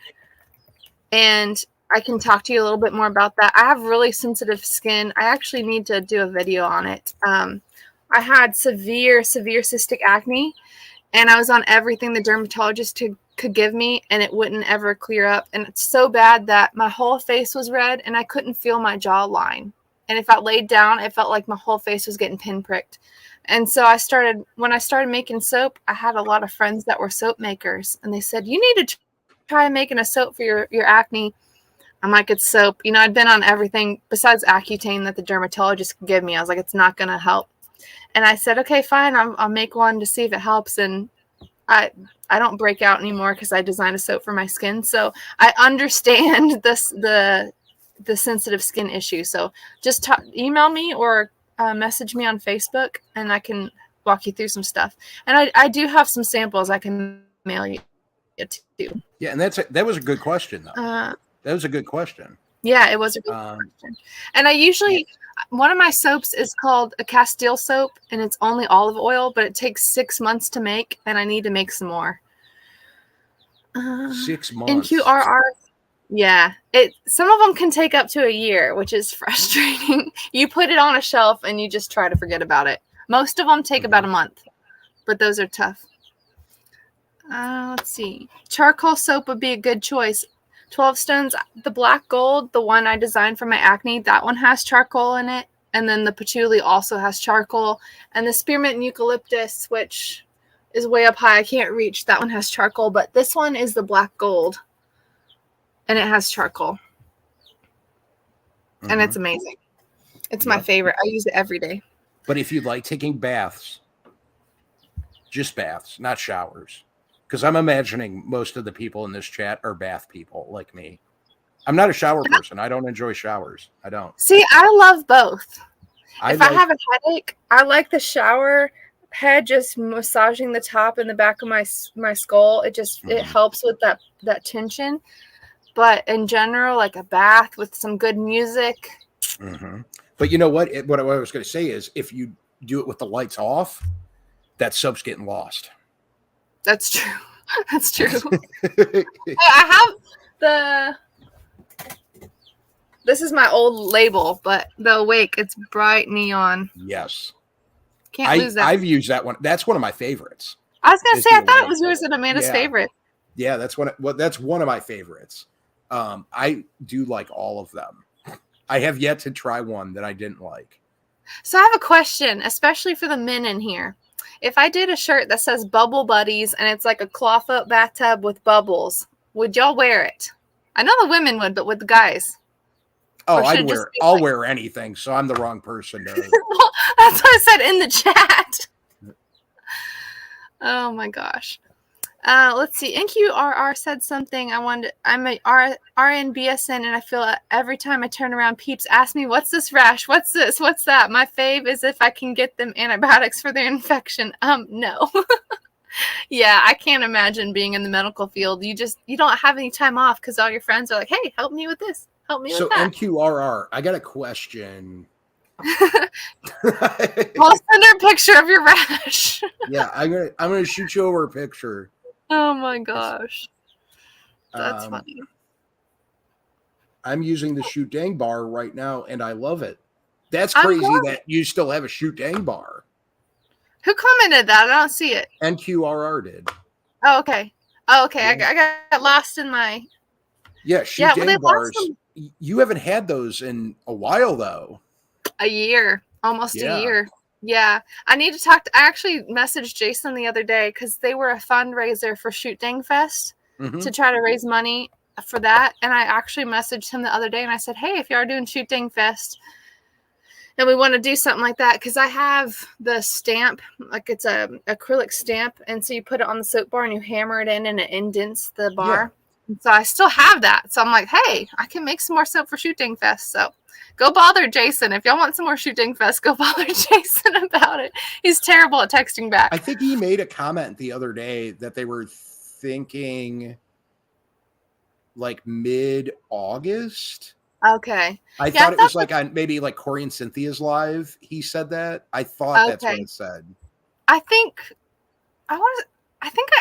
And I can talk to you a little bit more about that. I have really sensitive skin. I actually need to do a video on it. I had severe cystic acne, and I was on everything the dermatologist could give me, and it wouldn't ever clear up. And it's so bad that my whole face was red, and I couldn't feel my jawline. And if I laid down, it felt like my whole face was getting pinpricked. And so when I started making soap, I had a lot of friends that were soap makers, and they said, you need to try making a soap for your acne. I'm like, it's soap. I'd been on everything besides Accutane that the dermatologist could give me. I was like, it's not going to help. And I said, okay, fine. I'll make one to see if it helps. And I don't break out anymore because I designed a soap for my skin. So I understand the sensitive skin issue. So just email me or message me on Facebook, and I can walk you through some stuff. And I do have some samples I can mail you too. Yeah, and that was a good question, though. That was a good question. Yeah, it was a good question. And I usually, one of my soaps is called a Castile soap, and it's only olive oil, but it takes 6 months to make, and I need to make some more. 6 months. NQRR. Yeah, some of them can take up to a year, which is frustrating. You put it on a shelf, and you just try to forget about it. Most of them take about a month, but those are tough. Let's see. Charcoal soap would be a good choice. 12 Stones, the black gold, the one I designed for my acne, that one has charcoal in it. And then the patchouli also has charcoal. And the spearmint and eucalyptus, which is way up high, I can't reach, that one has charcoal. But this one is the black gold, and it has charcoal. And it's amazing. It's my favorite. I use it every day. But if you like taking baths, just baths, not showers. Because I'm imagining most of the people in this chat are bath people like me. I'm not a shower person. I don't enjoy showers. I don't. See, I love both. If I have a headache, I like the shower head just massaging the top and the back of my skull. It just it helps with that tension. But in general, like a bath with some good music. But you know what? What I was going to say is if you do it with the lights off, that soap's getting lost. That's true. That's true. I have this is my old label, but the Awake, it's bright neon. Yes. Can't lose that. I've used that one. That's one of my favorites. I was going to say, I thought it was yours and Amanda's favorite. Yeah, that's one of my favorites. I do like all of them. I have yet to try one that I didn't like. So I have a question, especially for the men in here. if I did a shirt that says Bubble Buddies and it's like a claw foot bathtub with bubbles, would y'all wear it? I know the women would, but with the guys. Oh, I'll wear anything, so I'm the wrong person to. Well, that's what I said in the chat. Oh my gosh. Let's see. NQRR said something. I'm a RNBSN, and I feel every time I turn around, peeps ask me, "What's this rash? What's this? What's that?" My fave is if I can get them antibiotics for their infection. No. Yeah, I can't imagine being in the medical field. You don't have any time off because all your friends are like, "Hey, help me with this. Help me with that." So NQRR, I got a question. Well, send her a picture of your rash. Yeah, I'm gonna shoot you over a picture. Oh my gosh, that's funny. I'm using the Shoot Dang bar right now, and I love it. That's crazy that you still have a Shoot Dang bar. Who commented that? I don't see it. NQRR did. Oh, okay. Yeah. I got lost in my. Yeah, Shoot Dang bars. You haven't had those in a while, though. A year, almost a year. Yeah, I need to talk. I actually messaged Jason the other day because they were a fundraiser for Shoot Dang Fest to try to raise money for that. And I actually messaged him the other day and I said, "Hey, if you are doing Shoot Dang Fest and we want to do something like that, because I have the stamp, like it's a acrylic stamp, and so you put it on the soap bar and you hammer it in and it indents the bar. Yeah. So I still have that. So I'm like, hey, I can make some more soap for Shoot Dang Fest. So go bother Jason. If y'all want some more Shoot Dang Fest, go bother Jason about it. He's terrible at texting back. I think he made a comment the other day that they were thinking like mid-August. Okay. I thought it was like on maybe like Corey and Cynthia's live. He said that. I thought that's what it said. I think I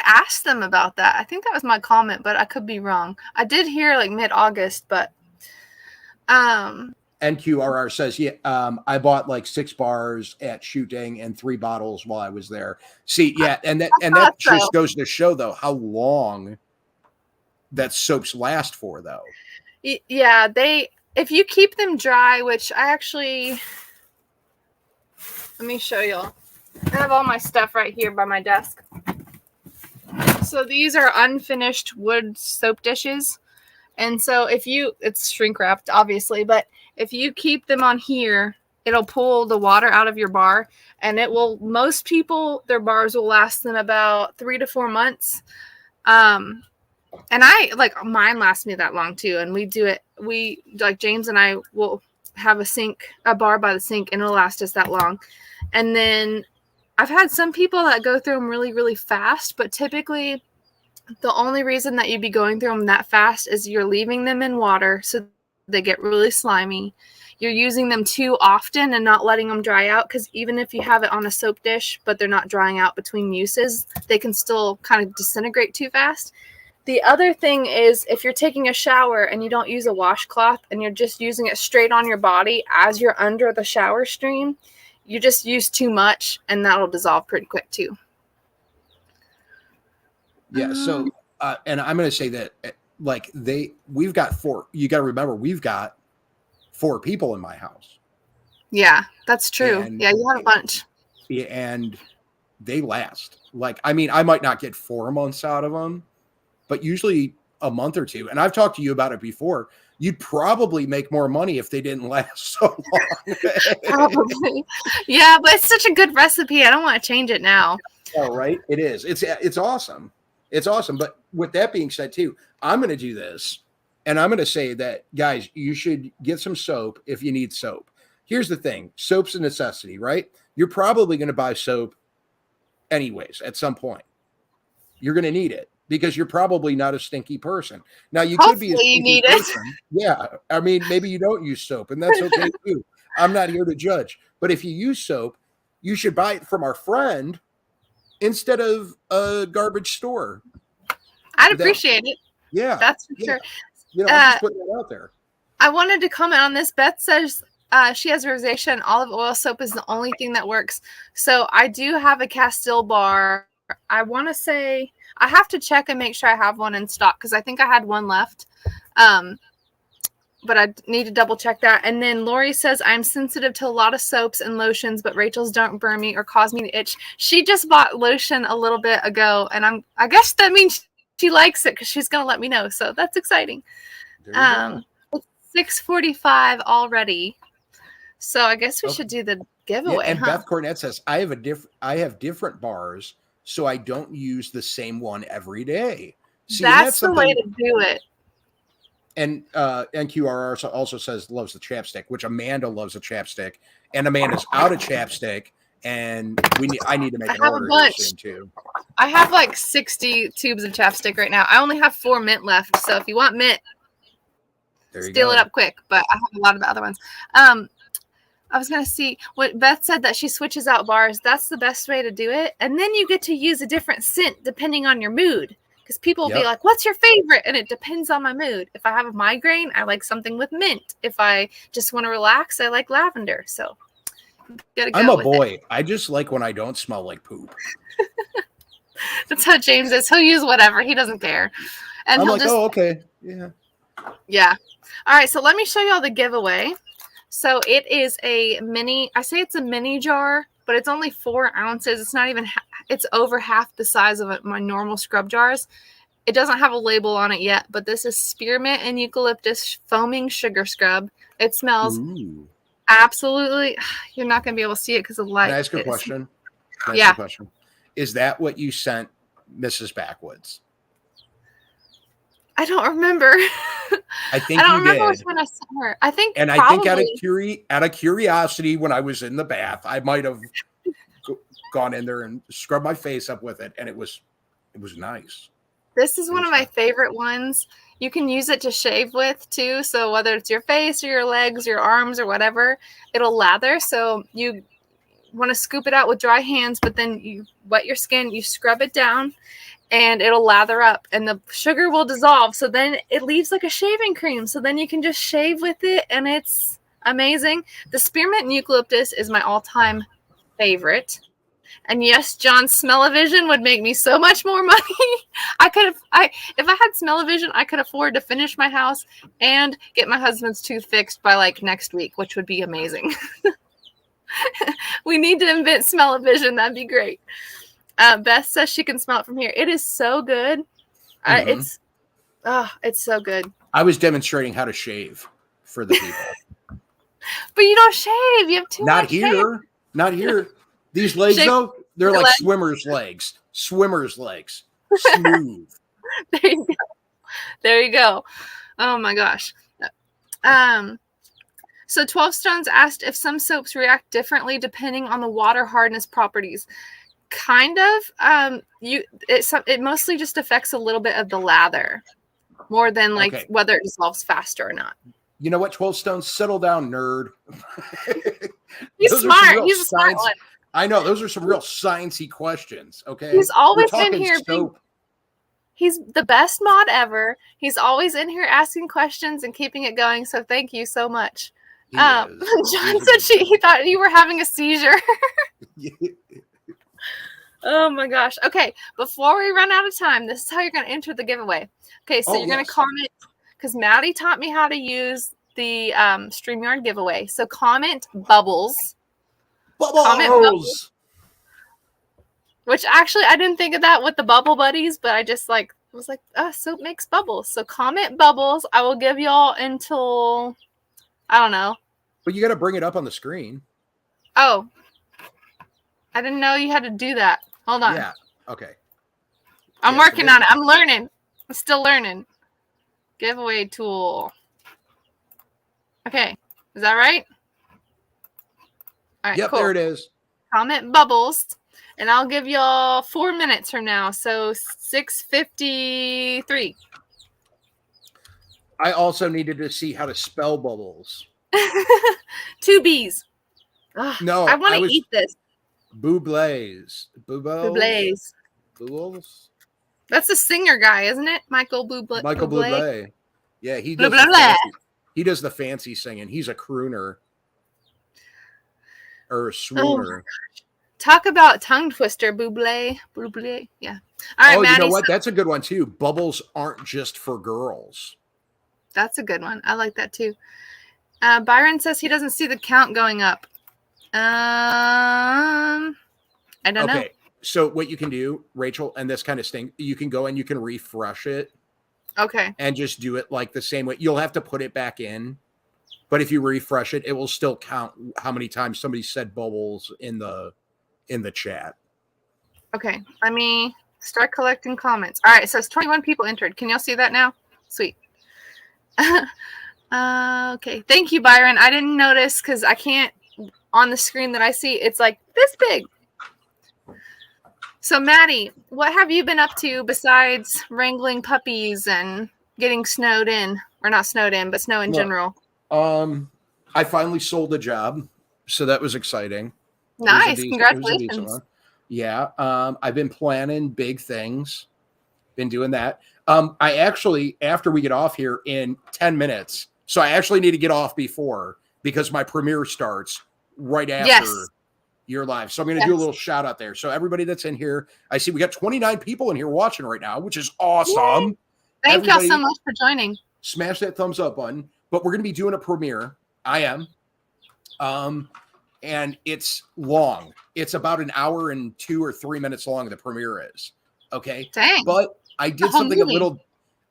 asked them about that. I think that was my comment, but I could be wrong. I did hear like mid-August, but NQRR says, yeah, I bought like 6 bars at Shoot Dang and 3 bottles while I was there. See, yeah, and that just goes to show though how long that soaps last for though. Yeah, if you keep them dry, which I actually, let me show y'all. I have all my stuff right here by my desk. So these are unfinished wood soap dishes. And so it's shrink wrapped, obviously, but if you keep them on here, it'll pull the water out of your bar, and most people, their bars will last them about 3 to 4 months. And mine lasts me that long too. And James and I will have a bar by the sink, and it'll last us that long. And then I've had some people that go through them really, really fast, but typically the only reason that you'd be going through them that fast is you're leaving them in water, so they get really slimy. You're using them too often and not letting them dry out, because even if you have it on a soap dish, but they're not drying out between uses, they can still kind of disintegrate too fast. The other thing is if you're taking a shower and you don't use a washcloth and you're just using it straight on your body as you're under the shower stream, you just use too much and that'll dissolve pretty quick too. Yeah. So, and I'm going to say that we've got 4, you got to remember, we've got 4 people in my house. Yeah, that's true. And, you have a bunch. Yeah. And they last. I might not get 4 months out of them, but usually a month or 2. And I've talked to you about it before. You'd probably make more money if they didn't last so long. Probably. Yeah, but it's such a good recipe. I don't want to change it now. Oh, right. It is. It's awesome. It's awesome. But with that being said, too, I'm going to do this. And I'm going to say that, guys, you should get some soap if you need soap. Here's the thing. Soap's a necessity, right? You're probably going to buy soap anyways at some point. You're going to need it, because you're probably not a stinky person. Now, you could be a stinky person. Yeah. Maybe you don't use soap, and that's okay too. I'm not here to judge. But if you use soap, you should buy it from our friend instead of a garbage store. I'd appreciate it. Yeah. That's for sure. I'm just putting it out there. I wanted to comment on this. Beth says she has rosacea and olive oil soap is the only thing that works. So I do have a Castile bar. I want to say, I have to check and make sure I have one in stock, because I think I had one left. but I need to double check that. And then Lori says, I'm sensitive to a lot of soaps and lotions, but Rachel's don't burn me or cause me to itch. She just bought lotion a little bit ago, and I guess that means she likes it because she's going to let me know. So that's exciting. It's 6:45 already. So I guess we should do the giveaway. Yeah, and Beth Cornett says, I have different bars, so I don't use the same one every day. See, that's the way to do it. And NQRR also says loves the chapstick, which Amanda loves the chapstick, and Amanda's out of chapstick, and I need to make an order here soon too. I have like 60 tubes of chapstick right now. I only have 4 mint left, so if you want mint, steal it up quick. But I have a lot of the other ones. I was gonna see what Beth said, that she switches out bars. That's the best way to do it, and then you get to use a different scent depending on your mood. Because people will be like, what's your favorite? And it depends on my mood. If I have a migraine, I like something with mint. If I just want to relax, I like lavender. So I'm a boy. I just like when I don't smell like poop. That's how James is. He'll use whatever. He doesn't care. And I'm like, oh, okay. Yeah. Yeah. All right. So let me show y'all the giveaway. So it is a mini, I say it's a mini jar, but it's only 4 ounces. It's not even, it's over half the size of my normal scrub jars. It doesn't have a label on it yet, but this is spearmint and eucalyptus foaming sugar scrub. It smells absolutely, you're not going to be able to see it because of the light. Can I ask a question? A question? Is that what you sent Mrs. Backwoods? I don't remember. I think I don't you remember did. which one I sent her. I think, and probably. I think out of curiosity, when I was in the bath, I might have gone in there and scrubbed my face up with it, and it was nice. This is one of my favorite ones. You can use it to shave with too. So whether it's your face or your legs, your arms or whatever, it'll lather. So you want to scoop it out with dry hands, but then you wet your skin, you scrub it down, and it'll lather up and the sugar will dissolve. So then it leaves like a shaving cream. So then you can just shave with it, and it's amazing. The spearmint and eucalyptus is my all-time favorite. And yes, John's smell-o-vision would make me so much more money. If I had smell-o-vision, I could afford to finish my house and get my husband's tooth fixed by like next week, which would be amazing. We need to invent smell-o-vision. That'd be great. Beth says she can smell it from here. It is so good. It's so good. I was demonstrating how to shave for the people. But you don't shave. You have too much. Not here. These legs, though, they're like swimmer's legs. Swimmer's legs. Smooth. There you go. Oh, my gosh. So 12 Stones asked if some soaps react differently depending on the water hardness properties. Kind of. It mostly just affects a little bit of the lather more than whether it dissolves faster or not. You know what, 12 Stones? Settle down, nerd. He's smart. He's a smart one. I know. Those are some real sciencey questions, okay? He's always in here. He's the best mod ever. He's always in here asking questions and keeping it going, so thank you so much. John said he thought you were having a seizure. Oh, my gosh. Okay, before we run out of time, this is how you're going to enter the giveaway. Okay, so you're going to comment, because Maddie taught me how to use the StreamYard giveaway. So comment bubbles. Comment bubbles. Which actually, I didn't think of that with the bubble buddies, but I just was like, soap makes bubbles. So comment bubbles. I will give y'all until, I don't know. But you got to bring it up on the screen. Oh. I didn't know you had to do that. Hold on. Yeah. Okay. I'm working on it. I'm learning. I'm still learning. Giveaway tool. Okay. Is that right? All right. Yep, cool. There it is. Comment bubbles. And I'll give y'all 4 minutes from now. So 6:53. I also needed to see how to spell bubbles. 2 B's. No. I want to eat this. Bublés. Bublés. Bubbles? That's the singer guy, isn't it? Michael Bublé. Michael Bublé. Yeah, he does the fancy singing. He's a crooner. Or a swooner. Talk about tongue twister, Bublé. Bublé. Yeah. All right, Maddie, you know what? That's a good one, too. Bubbles aren't just for girls. That's a good one. I like that too. Byron says he doesn't see the count going up. I don't know. So what you can do, Rachel, and this kind of thing, you can go and you can refresh it. Okay. And just do it like the same way. You'll have to put it back in, but if you refresh it, it will still count how many times somebody said bubbles in the chat. Okay. Let me start collecting comments. All right. So it's 21 people entered. Can y'all see that now? Sweet. Okay. Thank you, Byron. I didn't notice because I can't on the screen that I see. It's like this big. So, Maddie, what have you been up to besides wrangling puppies and getting snowed in? Or not snowed in, but snow in general. I finally sold a job, so that was exciting. Nice. Congratulations. Yeah. I've been planning big things. Been doing that. I actually, after we get off here in 10 minutes, so I actually need to get off before because my premiere starts right after you're live. So I'm going to do a little shout out there. So everybody that's in here, I see we got 29 people in here watching right now, which is awesome. Yay. Thank y'all so much for joining. Smash that thumbs up button. But we're going to be doing a premiere. I am. And it's long. It's about an hour and 2 or 3 minutes long. The premiere is. Okay. Dang. But I did something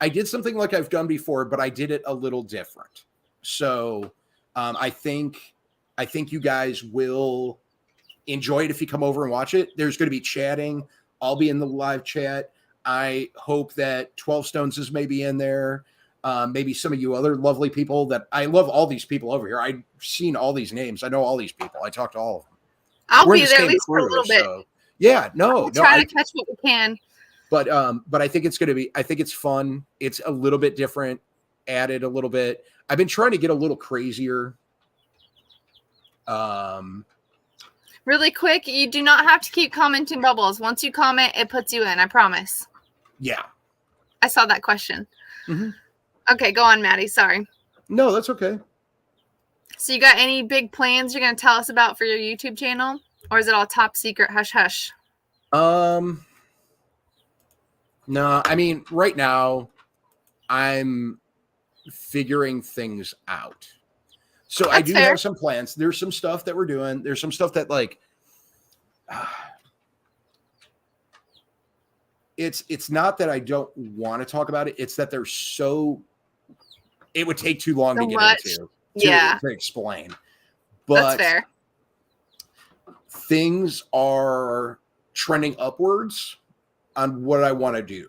I did something like I've done before, but I did it a little different. So I think you guys will enjoy it if you come over and watch it. There's going to be chatting. I'll be in the live chat. I hope that 12 Stones is maybe in there. Maybe some of you other lovely people that I love all these people over here. I've seen all these names. I know all these people. I talk to all of them. I'll be there at least for a little bit. So, yeah, try to catch what we can. But I think it's going to be, I think it's fun. It's a little bit different, added a little bit. I've been trying to get a little crazier. Really quick, you do not have to keep commenting bubbles. Once you comment, it puts you in, I promise. Yeah. I saw that question. Mm-hmm. Okay, go on, Maddie. Sorry. No, that's okay. So you got any big plans you're going to tell us about for your YouTube channel? Or is it all top secret, hush, hush? No, I mean, right now, I'm figuring things out. So that's I do fair. Have some plans. There's some stuff that we're doing. There's some stuff that like, it's not that I don't want to talk about it. It's that there's it would take too long to get into to explain. But that's fair. Things are trending upwards on what I want to do.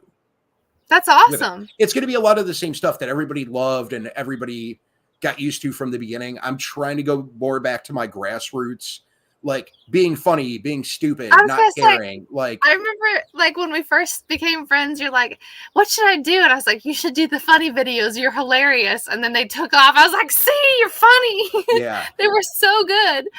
That's awesome. It's going to be a lot of the same stuff that everybody loved and everybody got used to from the beginning. I'm trying to go more back to my grassroots, like being funny, being stupid, not caring. Like I remember like when we first became friends, you're like, what should I do? And I was like, you should do the funny videos. You're hilarious. And then they took off. I was like, see, you're funny. Yeah. They were so good.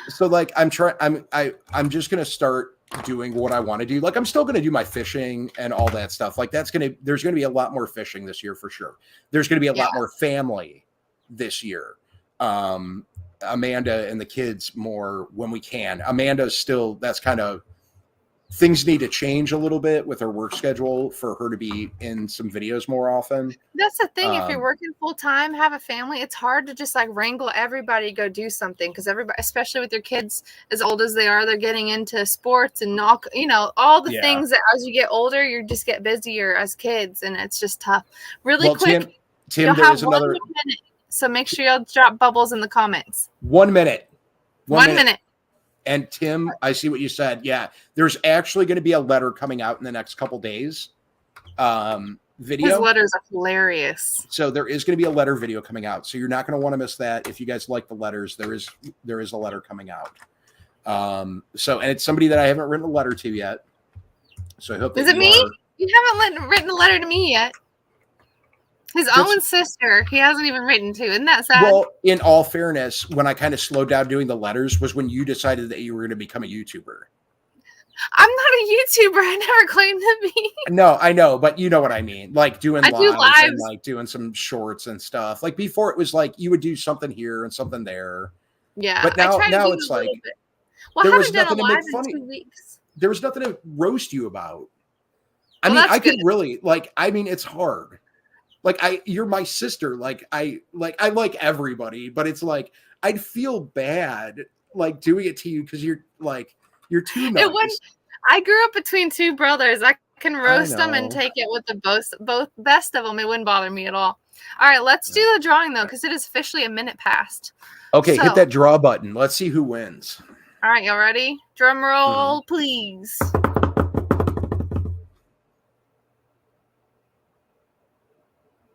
So like I'm just going to start doing what I want to do. Like I'm still going to do my fishing and all that stuff. Like there's going to be a lot more fishing this year for sure. There's going to be a lot more family this year. Amanda and the kids more when we can. Amanda's still, that's kind of, things need to change a little bit with her work schedule for her to be in some videos more often. That's the thing. If you're working full time, have a family, it's hard to just like wrangle everybody, go do something. Cause everybody, especially with your kids as old as they are, they're getting into sports and all, all the things that as you get older, you just get busier as kids and it's just tough. Really quick. Tim, there is another minute. So make sure you'll drop bubbles in the comments. 1 minute. One minute. And Tim, I see what you said. Yeah, there's actually going to be a letter coming out in the next couple days. Video. His letters are hilarious. So there is going to be a letter video coming out. So you're not going to want to miss that. If you guys like the letters, there is a letter coming out. And it's somebody that I haven't written a letter to yet. So I hope that is it me? You haven't written a letter to me yet. His own sister, he hasn't even written to. Isn't that sad? Well, in all fairness, when I kind of slowed down doing the letters was when you decided that you were going to become a YouTuber. I'm not a YouTuber. I never claimed to be. No, I know, but you know what I mean. Like doing lives and like doing some shorts and stuff. Like before it was like you would do something here and something there. Yeah. But now it's like there was nothing to make funny. 2 weeks. There was nothing to roast you about. I mean, I could really it's hard. you're my sister. I like everybody, but it's like, I'd feel bad like doing it to you because you're too nice. It wouldn't. I grew up between two brothers. I can roast them and take it with the both best of them. It wouldn't bother me at all. All right, let's do the drawing though, because it is officially a minute past. Okay, hit that draw button. Let's see who wins. All right, y'all ready? Drum roll, please.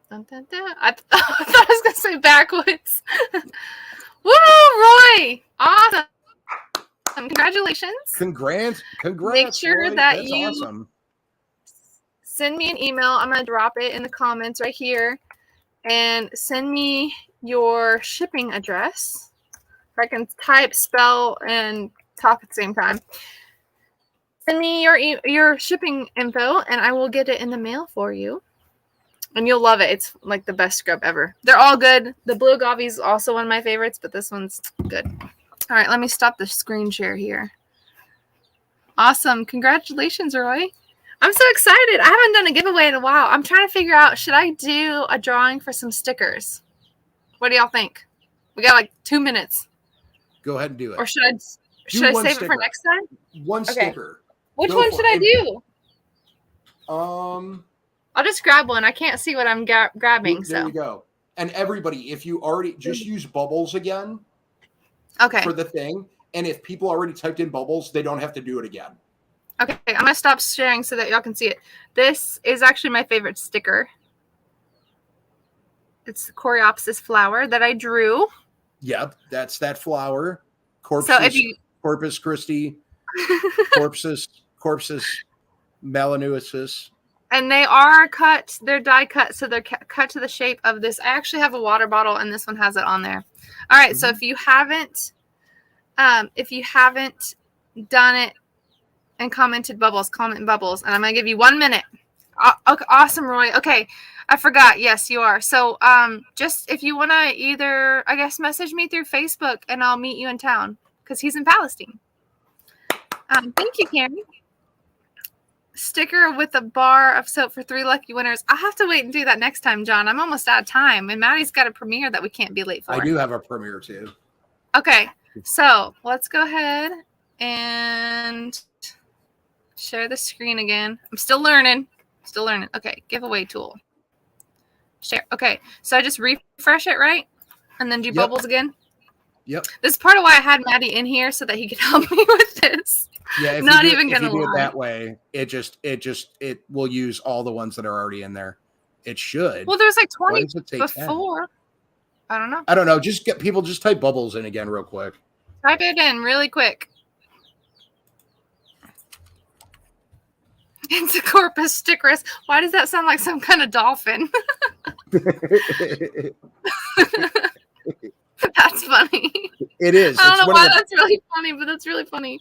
Dun, dun, dun. I thought I was gonna say backwards. Woo, Roy! Awesome. Congratulations. Congrats. Make sure Roy. that That's you awesome. Send me an email. I'm going to drop it in the comments right here. And send me your shipping address. If I can type, spell, and talk at the same time. Send me your shipping info, and I will get it in the mail for you. And you'll love it. It's like the best scrub ever. They're all good. The blue agave is also one of my favorites, but this one's good. All right, let me stop the screen share here. Awesome. Congratulations, Roy. I'm so excited. I haven't done a giveaway in a while. I'm trying to figure out, should I do a drawing for some stickers? What do y'all think? We got like 2 minutes. Go ahead and do it. Or should I save it for next time? One sticker. Which one should I do? I'll just grab one. I can't see what I'm grabbing. There you go. And everybody, if you already just use bubbles again. Okay. For the thing. And if people already typed in bubbles, they don't have to do it again. Okay, I'm going to stop sharing so that y'all can see it. This is actually my favorite sticker. It's the Coreopsis flower that I drew. Yep, that's that flower. Corpus Christi. Corpus Melanosus. And they are cut. They're die cut, so they're cut to the shape of this. I actually have a water bottle, and this one has it on there. All right, so if you haven't done it and commented bubbles, comment bubbles, and I'm gonna give you 1 minute. Okay, awesome, Roy. Okay, I forgot. Yes, you are. So just if you want to either, I guess, message me through Facebook, and I'll meet you in town because he's in Palestine. Thank you, Karen. Sticker with a bar of soap for 3 lucky winners. I'll have to wait and do that next time, John. I'm almost out of time, and Maddie's got a premiere that we can't be late for. I do have a premiere too. Okay, so let's go ahead and share the screen again. I'm still learning. Okay, giveaway tool. Share. Okay, so I just refresh it, right? And then do bubbles again? Yep. This is part of why I had Maddie in here so that he could help me with this. Yeah, if Not you even gonna do it that way, it will use all the ones that are already in there. It should. Well, there's like 20 before. 10? I don't know. Just type bubbles in again real quick. Type it in really quick. It's a Corpus Stickerus. Why does that sound like some kind of dolphin? That's funny. It is. I don't know why that's really funny, but that's really funny.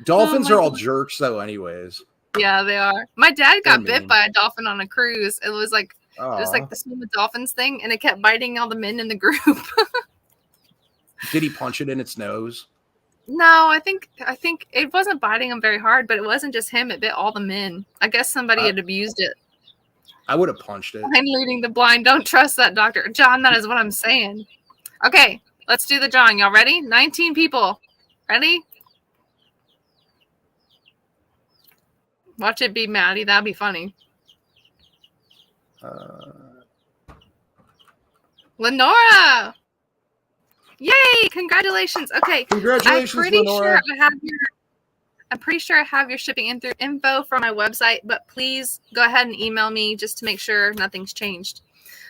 Dolphins are all jerks, though, anyways. Yeah, they are. My dad got bit by a dolphin on a cruise. It was like the Swim with Dolphins thing, and it kept biting all the men in the group. Did he punch it in its nose? No, I think it wasn't biting him very hard, but it wasn't just him. It bit all the men. I guess somebody had abused it. I would have punched it. I'm leading the blind. Don't trust that doctor. John, that is what I'm saying. Okay, let's do the drawing. Y'all ready? 19 people. Ready? Watch it be Maddie. That'd be funny. Lenora! Yay! Congratulations. Okay. Congratulations, Lenora. I'm pretty sure I have your shipping info from my website, but please go ahead and email me just to make sure nothing's changed.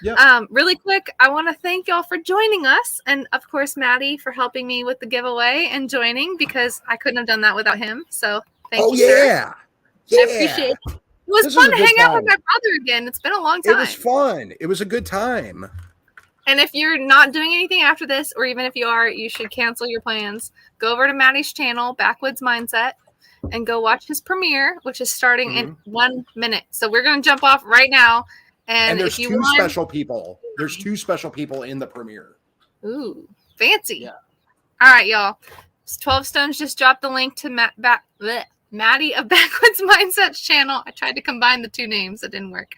Yep. Really quick, I want to thank y'all for joining us, and of course Maddie for helping me with the giveaway and joining, because I couldn't have done that without him. So thank you. Yeah. I appreciate it. It was fun to hang out with my brother again. It's been a long time. It was fun. It was a good time. And if you're not doing anything after this, or even if you are, you should cancel your plans. Go over to Maddie's channel, Backwoods Mindset, and go watch his premiere, which is starting in 1 minute. So we're going to jump off right now. And there's two special people. There's 2 special people in the premiere. Ooh, fancy. Yeah. All right, y'all. 12 Stones just dropped the link to Maddie of Backwoods Mindsets channel. I tried to combine the two names. It didn't work.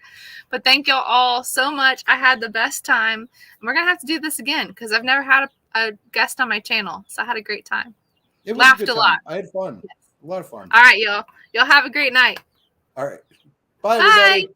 But thank y'all all so much. I had the best time. And we're going to have to do this again because I've never had a guest on my channel. So I had a great time. It was Laughed a good a time. lot. I had fun. Yes. A lot of fun. All right, y'all. Y'all have a great night. All right. Bye, everybody.